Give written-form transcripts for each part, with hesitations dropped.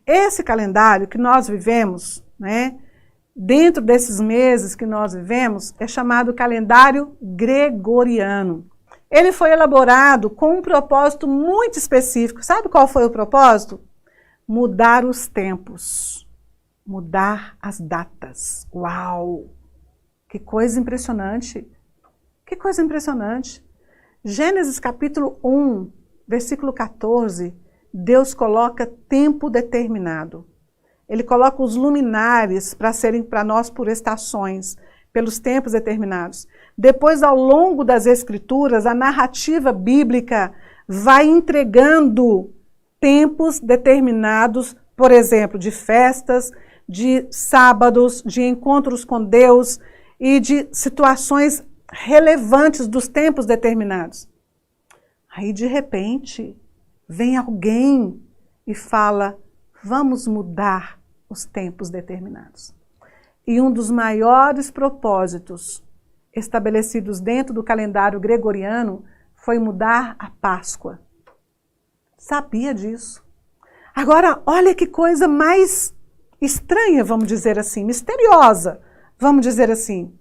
esse calendário que nós vivemos, né, dentro desses meses que nós vivemos, é chamado calendário gregoriano. Ele foi elaborado com um propósito muito específico. Sabe qual foi o propósito? Mudar os tempos, mudar as datas. Uau! Que coisa impressionante! Que coisa impressionante! Gênesis capítulo 1, versículo 14, Deus coloca tempo determinado. Ele coloca os luminares para serem para nós por estações, pelos tempos determinados. Depois, ao longo das Escrituras, a narrativa bíblica vai entregando tempos determinados, por exemplo, de festas, de sábados, de encontros com Deus e de situações relevantes dos tempos determinados. Aí, de repente, vem alguém e fala, vamos mudar os tempos determinados. E um dos maiores propósitos estabelecidos dentro do calendário gregoriano foi mudar a Páscoa. Sabia disso? Agora, olha que coisa mais estranha, vamos dizer assim, misteriosa, vamos dizer assim.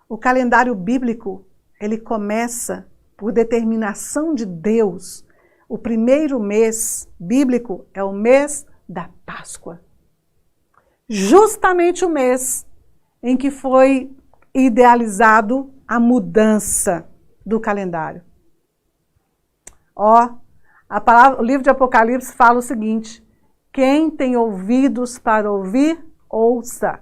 O calendário bíblico, ele começa por determinação de Deus. O primeiro mês bíblico é o mês da Páscoa. Justamente o mês em que foi idealizado a mudança do calendário. Ó, o livro de Apocalipse fala o seguinte, quem tem ouvidos para ouvir, ouça.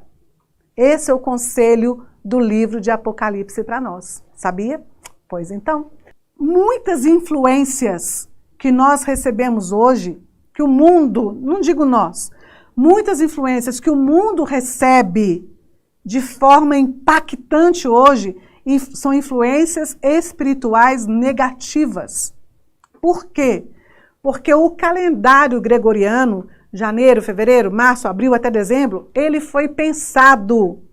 Esse é o conselho do livro de Apocalipse para nós, sabia? Pois então, muitas influências que nós recebemos hoje, que o mundo, não digo nós, muitas influências que o mundo recebe de forma impactante hoje, são influências espirituais negativas. Por quê? Porque o calendário gregoriano, janeiro, fevereiro, março, abril até dezembro, ele foi pensado,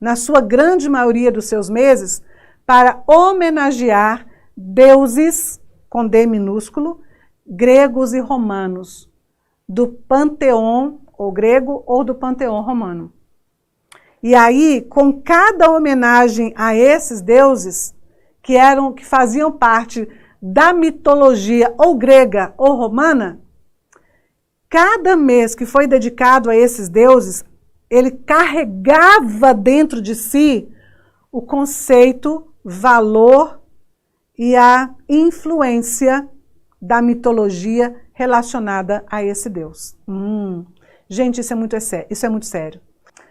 na sua grande maioria dos seus meses, para homenagear deuses, com D minúsculo, gregos e romanos, do panteão ou grego ou do panteão romano. E aí, com cada homenagem a esses deuses, que faziam parte da mitologia ou grega ou romana, cada mês que foi dedicado a esses deuses, ele carregava dentro de si o conceito, valor e a influência da mitologia relacionada a esse Deus. Gente, isso é muito sério.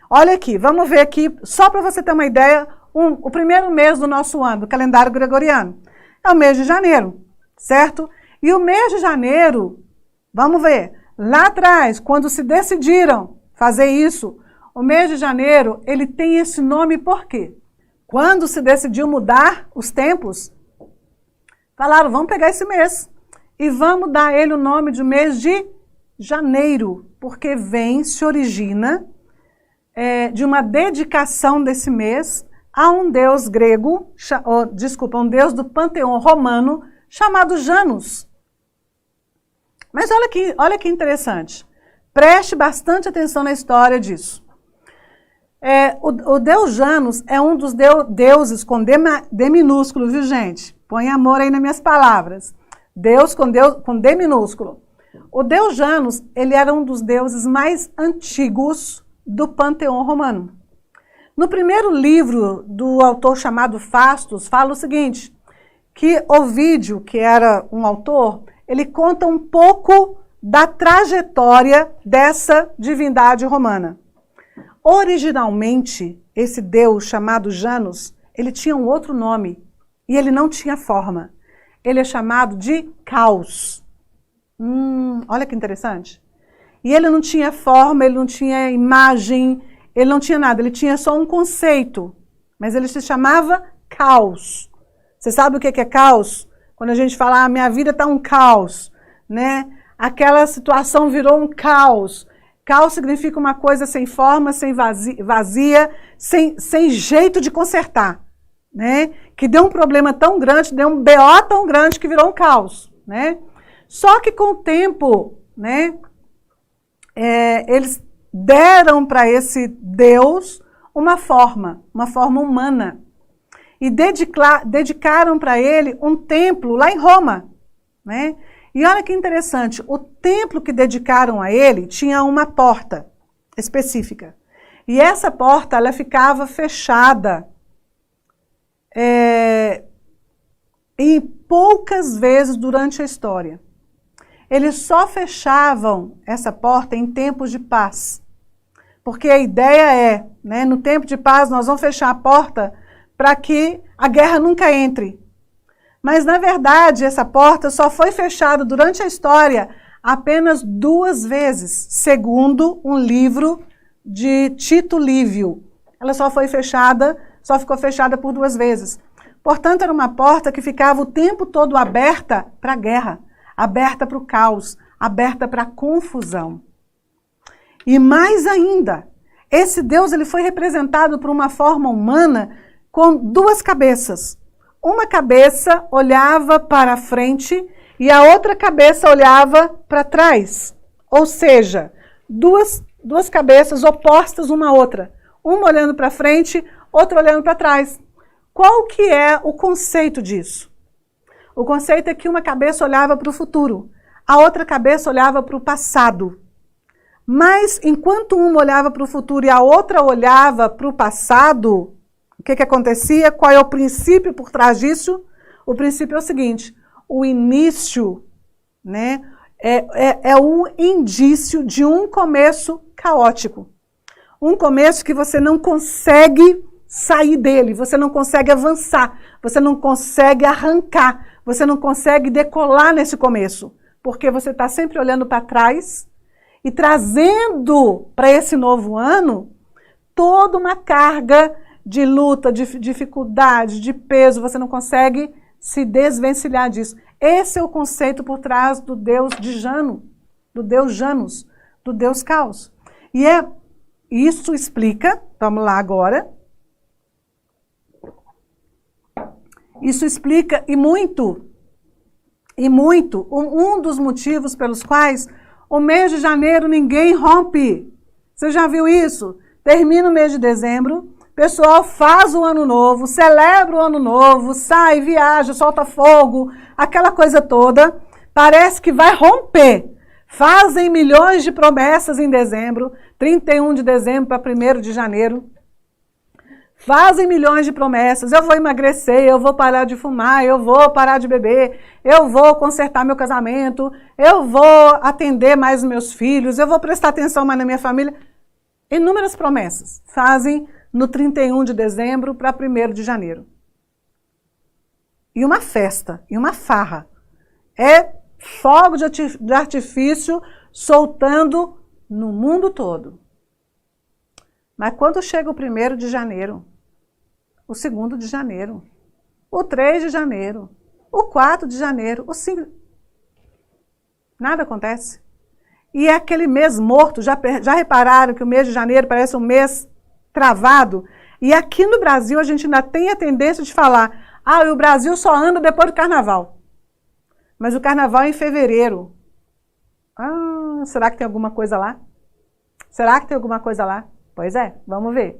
Olha aqui, vamos ver aqui, só para você ter uma ideia, o primeiro mês do nosso ano, do calendário gregoriano. É o mês de janeiro, certo? E o mês de janeiro, vamos ver, lá atrás, quando se decidiram fazer isso, o mês de janeiro, ele tem esse nome por quê? Quando se decidiu mudar os tempos, falaram, vamos pegar esse mês e vamos dar ele o nome de mês de janeiro, porque se origina de uma dedicação desse mês a um deus grego, um deus do panteão romano, chamado Janus. Mas olha que interessante, preste bastante atenção na história disso. O deus Janus é um dos deuses com D minúsculo, viu gente? Põe amor aí nas minhas palavras. Deus com D minúsculo. O deus Janus, ele era um dos deuses mais antigos do panteão romano. No primeiro livro do autor chamado Fastos, fala o seguinte, que Ovídio, que era um autor, ele conta um pouco da trajetória dessa divindade romana. Originalmente, esse deus chamado Janus, ele tinha um outro nome, e ele não tinha forma. Ele é chamado de Caos. Olha que interessante. E ele não tinha forma, ele não tinha imagem, ele não tinha nada, ele tinha só um conceito, mas ele se chamava Caos. Você sabe o que é caos? Quando a gente fala, minha vida está um caos, né? Aquela situação virou um caos. Caos significa uma coisa sem forma, sem vazia, sem jeito de consertar, né? Que deu um problema tão grande, deu um BO tão grande que virou um caos, né? Só que com o tempo, né? eles deram para esse Deus uma forma humana. E dedicaram para ele um templo lá em Roma, né? E olha que interessante, o templo que dedicaram a ele tinha uma porta específica. E essa porta, ela ficava fechada e poucas vezes durante a história. Eles só fechavam essa porta em tempos de paz. Porque a ideia é, né, no tempo de paz nós vamos fechar a porta para que a guerra nunca entre. Mas, na verdade, essa porta só foi fechada durante a história apenas 2 vezes, segundo um livro de Tito Livio. Ela só ficou fechada por 2 vezes. Portanto, era uma porta que ficava o tempo todo aberta para a guerra, aberta para o caos, aberta para a confusão. E mais ainda, esse Deus ele foi representado por uma forma humana com 2 cabeças. Uma cabeça olhava para frente e a outra cabeça olhava para trás. Ou seja, duas cabeças opostas uma à outra. Uma olhando para frente, outra olhando para trás. Qual que é o conceito disso? O conceito é que uma cabeça olhava para o futuro, a outra cabeça olhava para o passado. Mas enquanto uma olhava para o futuro e a outra olhava para o passado, o que acontecia? Qual é o princípio por trás disso? O princípio é o seguinte, o início, né, é um indício de um começo caótico. Um começo que você não consegue sair dele, você não consegue avançar, você não consegue arrancar, você não consegue decolar nesse começo, porque você está sempre olhando para trás e trazendo para esse novo ano toda uma carga de luta, de dificuldade, de peso, você não consegue se desvencilhar disso. Esse é o conceito por trás do Deus de Jano, do Deus Janus, do Deus Caos. E isso explica, vamos lá agora, isso explica e muito, um dos motivos pelos quais o mês de janeiro ninguém rompe. Você já viu isso? Termina o mês de dezembro, o pessoal faz o ano novo, celebra o ano novo, sai, viaja, solta fogo, aquela coisa toda. Parece que vai romper. Fazem milhões de promessas em dezembro, 31 de dezembro para 1º de janeiro. Fazem milhões de promessas. Eu vou emagrecer, eu vou parar de fumar, eu vou parar de beber, eu vou consertar meu casamento, eu vou atender mais os meus filhos, eu vou prestar atenção mais na minha família. Inúmeras promessas. Fazem no 31 de dezembro para 1º de janeiro. E uma festa, e uma farra. É fogo de artifício soltando no mundo todo. Mas quando chega o 1º de janeiro, o 2º de janeiro, o 3 de janeiro, o 4 de janeiro, o 5... Nada acontece. E é aquele mês morto, já repararam que o mês de janeiro parece um mês travado? E aqui no Brasil a gente ainda tem a tendência de falar, o Brasil só anda depois do carnaval. Mas o carnaval é em fevereiro. Será que tem alguma coisa lá? Será que tem alguma coisa lá? Pois é, vamos ver.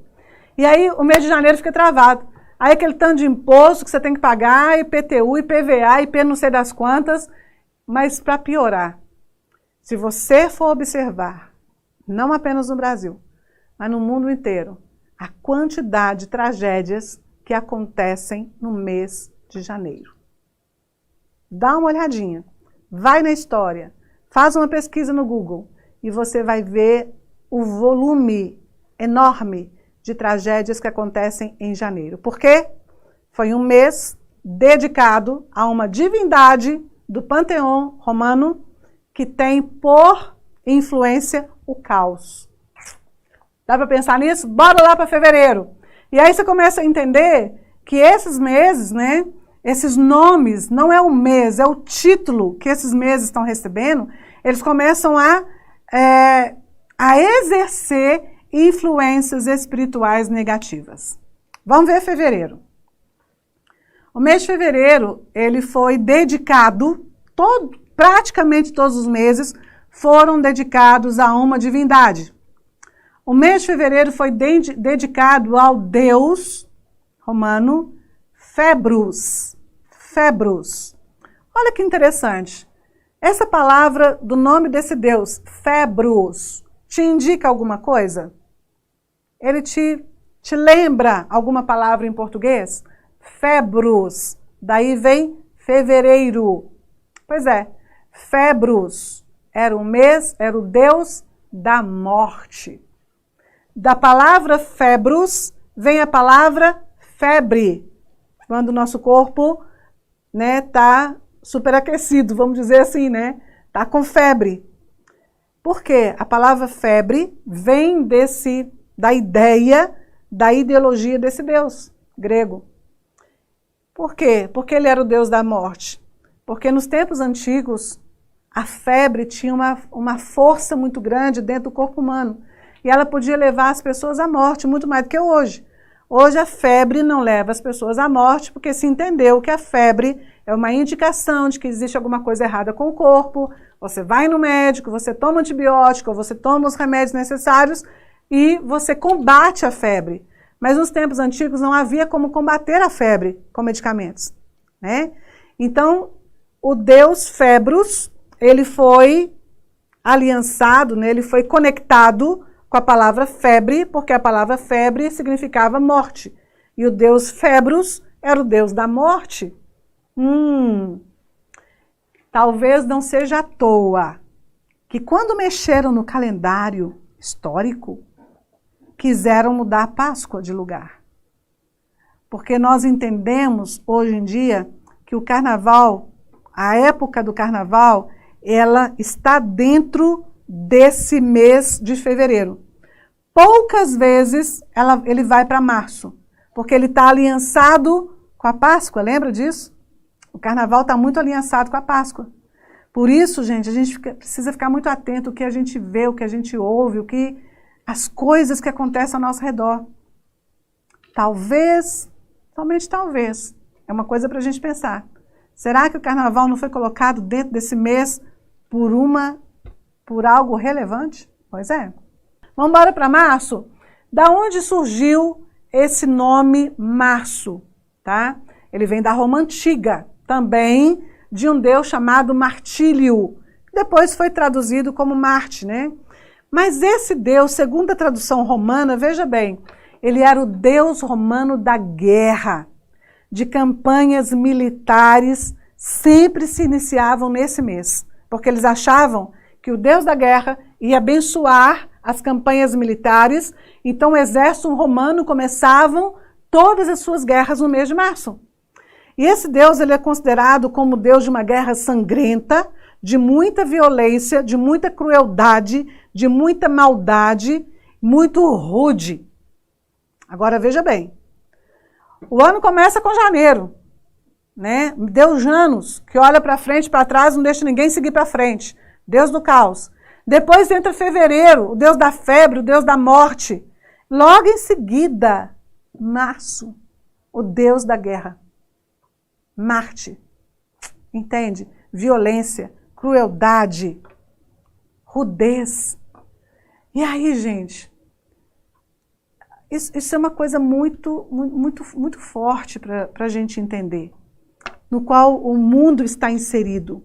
E aí o mês de janeiro fica travado. Aí aquele tanto de imposto que você tem que pagar, IPTU, IPVA, IP não sei das quantas. Mas para piorar, se você for observar, não apenas no Brasil, mas no mundo inteiro, a quantidade de tragédias que acontecem no mês de janeiro. Dá uma olhadinha, vai na história, faz uma pesquisa no Google e você vai ver o volume enorme de tragédias que acontecem em janeiro. Por quê? Foi um mês dedicado a uma divindade do panteão romano que tem por influência o caos. Dá para pensar nisso? Bora lá para fevereiro. E aí você começa a entender que esses meses, né, esses nomes, não é o mês, é o título que esses meses estão recebendo, eles começam a exercer influências espirituais negativas. Vamos ver fevereiro. O mês de fevereiro, ele foi dedicado, praticamente todos os meses, foram dedicados a uma divindade. O mês de fevereiro foi dedicado ao deus romano Februs. Februs. Olha que interessante. Essa palavra do nome desse deus, Februs, te indica alguma coisa? Ele te lembra alguma palavra em português? Februs. Daí vem fevereiro. Pois é, Februs era o mês, era o deus da morte. Da palavra Februs vem a palavra febre, quando o nosso corpo, né, tá superaquecido, vamos dizer assim, né? Tá com febre. Por quê? A palavra febre vem da ideologia desse deus grego. Por quê? Porque ele era o deus da morte. Porque nos tempos antigos, a febre tinha uma força muito grande dentro do corpo humano. E ela podia levar as pessoas à morte, muito mais do que hoje. Hoje a febre não leva as pessoas à morte, porque se entendeu que a febre é uma indicação de que existe alguma coisa errada com o corpo. Você vai no médico, você toma antibiótico, você toma os remédios necessários e você combate a febre. Mas nos tempos antigos não havia como combater a febre com medicamentos, né? Então, o deus Februs, ele foi aliançado, né? Ele foi conectado com a palavra febre, porque a palavra febre significava morte. E o deus Februs era o deus da morte. Talvez não seja à toa que quando mexeram no calendário histórico, quiseram mudar a Páscoa de lugar. Porque nós entendemos hoje em dia que o carnaval, a época do carnaval, ela está dentro desse mês de fevereiro. Poucas vezes ele vai para março, porque ele está aliançado com a Páscoa, lembra disso? O carnaval está muito aliançado com a Páscoa. Por isso, gente, a gente precisa ficar muito atento ao que a gente vê, o que a gente ouve, as coisas que acontecem ao nosso redor. Talvez, somente talvez, é uma coisa para a gente pensar. Será que o carnaval não foi colocado dentro desse mês por algo relevante? Pois é. Vamos embora para março? Da onde surgiu esse nome março? Tá? Ele vem da Roma Antiga, também de um deus chamado Martílio, que depois foi traduzido como Marte, né? Mas esse deus, segundo a tradução romana, veja bem, ele era o deus romano da guerra, de campanhas militares, sempre se iniciavam nesse mês, porque eles achavam que o deus da guerra ia abençoar as campanhas militares, então o exército romano começavam todas as suas guerras no mês de março. E esse deus ele é considerado como deus de uma guerra sangrenta, de muita violência, de muita crueldade, de muita maldade, muito rude. Agora veja bem, o ano começa com janeiro, né? Deus Janus, que olha para frente e para trás, não deixa ninguém seguir para frente. Deus do caos. Depois entra fevereiro, o deus da febre, o deus da morte. Logo em seguida, março, o deus da guerra. Marte. Entende? Violência, crueldade, rudez. E aí, gente, isso é uma coisa muito forte para a gente entender, no qual o mundo está inserido.